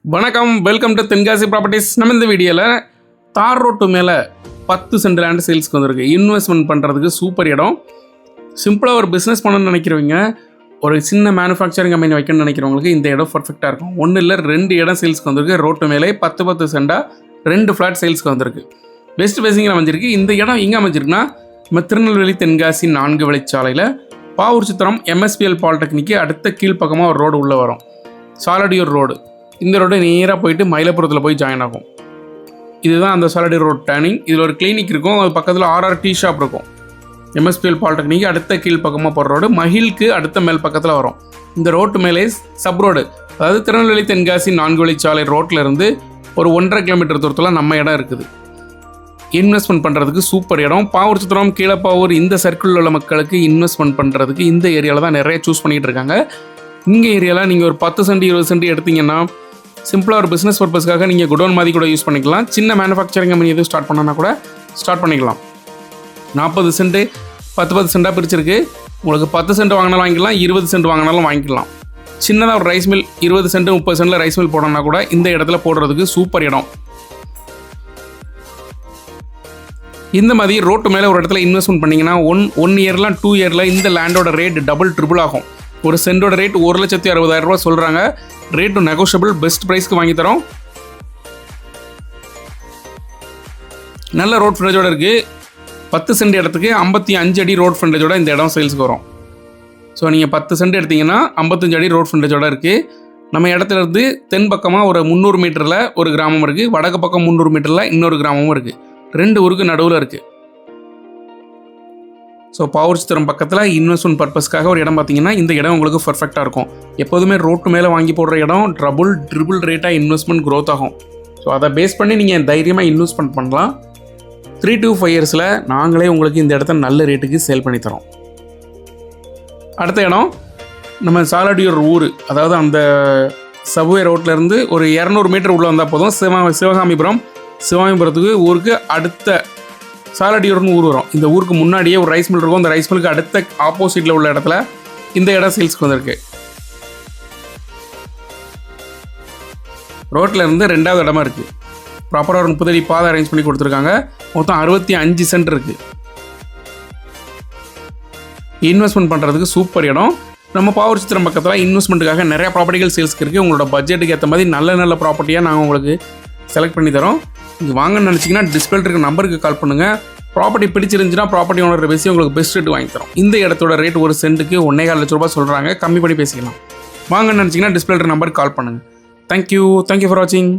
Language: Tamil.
வணக்கம், வெல்கம் டு தென்காசி ப்ராப்பர்ட்டிஸ். நம்ம இந்த வீடியோவில் தார் ரோட்டு மேலே 10 சென்ட் லேண்ட் சேல்ஸ்க்கு வந்திருக்கு. இன்வெஸ்ட்மெண்ட் பண்ணுறதுக்கு சூப்பர் இடம். சிம்பிளாக ஒரு பிஸ்னஸ் பண்ணணும்னு நினைக்கிறவங்க, ஒரு சின்ன மேனுஃபேக்சரிங் கம்பெனி வைக்கணும்னு நினைக்கிறவங்களுக்கு இந்த இடம் பர்ஃபெக்டாக இருக்கும். ஒன்றும் இல்லை, 2 இடம் சேல்ஸ்க்கு வந்திருக்கு. ரோட்டு மேலே 10 சென்டாக 2 ஃப்ளாட் சேல்ஸ்க்கு வந்திருக்கு. வெஸ்ட் ஃபேசிங்கில் அமைஞ்சிருக்கு. இந்த இடம் எங்கே அமைஞ்சிருக்குன்னா, நம்ம திருநெல்வேலி தென்காசி 4 வழிச்சாலையில் பாவூர்சத்திரம் MSPL பாலிடெக்னிக்கு அடுத்த கீழ்ப்பக்கமாக ஒரு ரோடு உள்ளே வரும். சாலடியூர் ரோடு. இந்த ரோடு நேராக போயிட்டு மயிலப்புரத்தில் போய் ஜாயின் ஆகும். இதுதான் அந்த சாலடியூர் ரோடு டேர்னிங். இதில் ஒரு கிளினிக் இருக்கும், அது பக்கத்தில் RR டீ ஷாப் இருக்கும். MSPL பாலிடெக்னிக்கு அடுத்த கீழ்ப்பக்கமாக போகிற ரோடு மஹிலுக்கு அடுத்த மேல் பக்கத்தில் வரும். இந்த ரோட்டு மேலே சப் ரோடு, அதாவது திருநெல்வேலி தென்காசி 4 வழிச்சாலை ரோட்டில் இருந்து ஒரு 1.5 கிலோமீட்டர் தூரத்தில் நம்ம இடம் இருக்குது. இன்வெஸ்ட்மெண்ட் பண்ணுறதுக்கு சூப்பர் இடம். பாவூர்சத்திரம், கீழப்பாவூர் இந்த சர்க்கிளில் உள்ள மக்களுக்கு இன்வெஸ்ட்மெண்ட் பண்ணுறதுக்கு இந்த ஏரியாவில் தான் நிறைய சூஸ் பண்ணிகிட்டு இருக்காங்க. இங்கே ஏரியாவில் நீங்கள் ஒரு 10 சென்ட் 20 சென்ட் எடுத்தீங்கன்னா, சிம்பிளாக ஒரு பிஸ்னஸ் பர்பஸ்க்காக நீங்கள் குடோன் மாதிரி கூட யூஸ் பண்ணிக்கலாம். சின்ன மேனுஃபேக்சரிங் கம்பெனி எதுவும் ஸ்டார்ட் பண்ணனா கூட ஸ்டார்ட் பண்ணிக்கலாம். 40 சென்ட் 10 சென்ட்டாக பிரிச்சிருக்கு. உங்களுக்கு 10 சென்ட் வாங்கினாலும் வாங்கிக்கலாம், 20 சென்ட் வாங்கினாலும் வாங்கிக்கலாம். சின்னதாக ஒரு ரைஸ் மில் 20 சென்ட் 30 சென்ட்டில் ரைஸ் மில் போடணும்னா கூட இந்த இடத்துல போடுறதுக்கு சூப்பர் இடம். இந்த மாதிரி ரோட்டு மேலே ஒரு இடத்துல இன்வெஸ்ட்மெண்ட் பண்ணிங்கன்னா ஒன் இயர்லாம் 2 இயரில் இந்த லேண்டோட ரேட் டபுள் ட்ரிபிள் ஆகும். ஒரு சென்டோட ரேட் 1,60,000 ரூபா சொல்கிறாங்க. ரேட்டு நெகோஷியபிள், பெஸ்ட் ப்ரைஸ்க்கு வாங்கி தரோம். நல்ல ரோட் ஃப்ரண்டேஜோட இருக்குது. 10 சென்ட் இடத்துக்கு 55 அடி ரோட் ஃப்ரண்டேஜோட இந்த இடம் சேல்ஸுக்கு வரும். ஸோ நீங்கள் 10 சென்ட் எடுத்திங்கன்னா 55 அடி ரோட் ஃப்ரண்டேஜோட இருக்குது. நம்ம இடத்துல இருந்து தென் பக்கமாக ஒரு 300 மீட்டரில் ஒரு கிராமம் இருக்குது. வடக்கு பக்கம் 300 மீட்டரில் இன்னொரு கிராமமும் இருக்குது. 2 ஊருக்கு நடுவில் இருக்குது. ஸோ பாவூர்சத்திரம் பக்கத்தில் இன்வெஸ்ட்மெண்ட் பர்பஸ்க்காக ஒரு இடம் பார்த்தீங்கன்னா இந்த இடம் உங்களுக்கு பர்ஃபெக்டாக இருக்கும். எப்போதுமே ரோட்டு மேலே வாங்கி போடுற இடம் ட்ரிபிள் ரேட்டாக இன்வெஸ்ட்மெண்ட் க்ரோத் ஆகும். ஸோ அதை பேஸ் பண்ணி நீங்கள் தைரியமாக இன்வெஸ்ட்மெண்ட் பண்ணலாம். 3 to 5 இயர்ஸில் நாங்களே உங்களுக்கு இந்த இடத்த நல்ல ரேட்டுக்கு சேல் பண்ணி தரோம். அடுத்த இடம் நம்ம சாலடியூர் ஊர், அதாவது அந்த சப்வே ரோட்லேருந்து ஒரு 200 மீட்டர் உள்ளே வந்தால் போதும். சிவகாமிபுரத்துக்கு ஊருக்கு அடுத்த சாலடியூர்னு ஊர் வரும். இந்த ஊருக்கு முன்னாடியே ஒரு ரைஸ் மில் இருக்கும். அந்த ரைஸ் மில்லுக்கு அடுத்த ஆப்போசிட்டில் உள்ள இடத்துல இந்த இடம் சேல்ஸ்க்கு வந்திருக்கு. ரோட்டில் இருந்து 2வது இடமா இருக்குது. ப்ராப்பராக ஒரு 30 அடி பாதை அரேஞ்ச் பண்ணி கொடுத்துருக்காங்க. மொத்தம் 65 சென்ட் இருக்குது. இன்வெஸ்ட்மெண்ட் பண்ணுறதுக்கு சூப்பர் இடம். நம்ம பாவூர்சத்திரம் பக்கத்தில் இன்வெஸ்ட்மெண்ட்டுக்காக நிறைய ப்ராப்பர்ட்டிகள் சேல்ஸ்க்கு இருக்குது. உங்களோட பட்ஜெட்டுக்கு ஏற்ற மாதிரி நல்ல ப்ராப்பர்ட்டியாக நாங்கள் உங்களுக்கு செலக்ட் பண்ணி தரோம். நீங்கள் வாங்கன்னு நினச்சிங்கன்னா டிஸ்பிளே இருக்க நம்பருக்கு கால் பண்ணுங்கள். ப்ராப்பர்ட்டி பிடிச்சிருந்துச்சுன்னா ப்ராப்பர்ட்டி ஓனர் பேசி உங்களுக்கு பெஸ்ட் ரேட் வாங்கி தரோம். இந்த இடத்தோட ரேட் ஒரு சென்ட்டுக்கு 1.25 லட்ச ரூபா சொல்கிறாங்க. கம்மி பண்ணி பேசிக்கலாம். வாங்கன்னு நினச்சிங்கன்னா டிஸ்பிளே இருக்க நம்பருக்கு கால் பண்ணுங்கள். தேங்க்யூ ஃபார் வாட்சிங்.